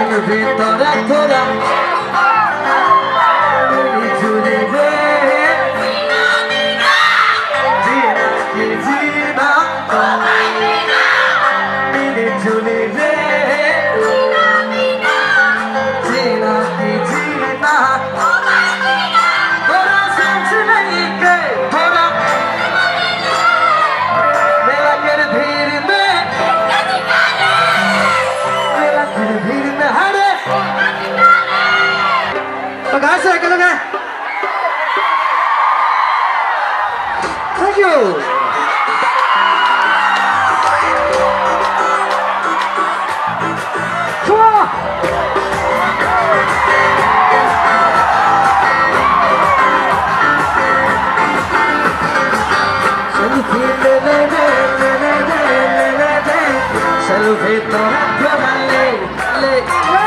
selfie toda toda Thank you. Come on. Selfie toda toda le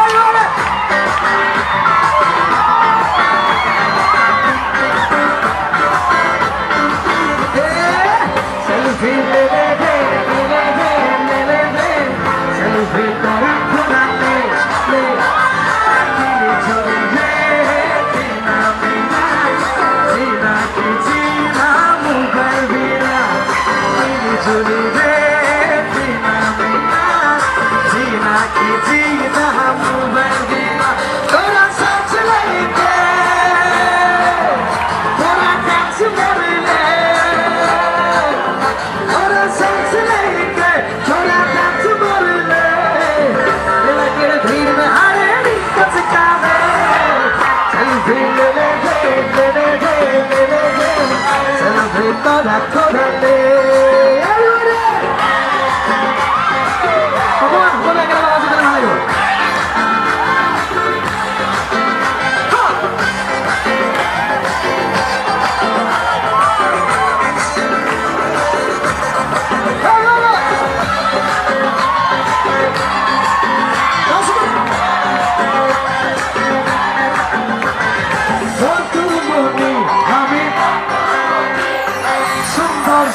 toda toda le. Vamos, ponle que la vamos a tener algo.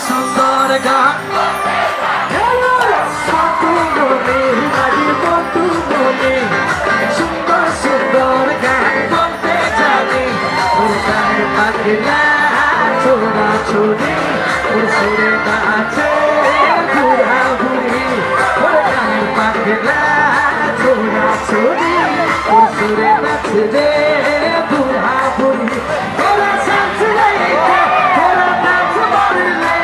सुंदर गा तू बोले आज तू बोले सुंदर सुंदर गान बोलते जाने और गाने पगला छोड़ा छोड़ी और सुरे नाचे बुरा बुरी और गाने पगला छोड़ा छोड़ी और सुरे नाचे बुरा बुरी थोड़ा सांस लेके थोड़ा नाच मार ले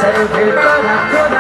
Selfie toda toda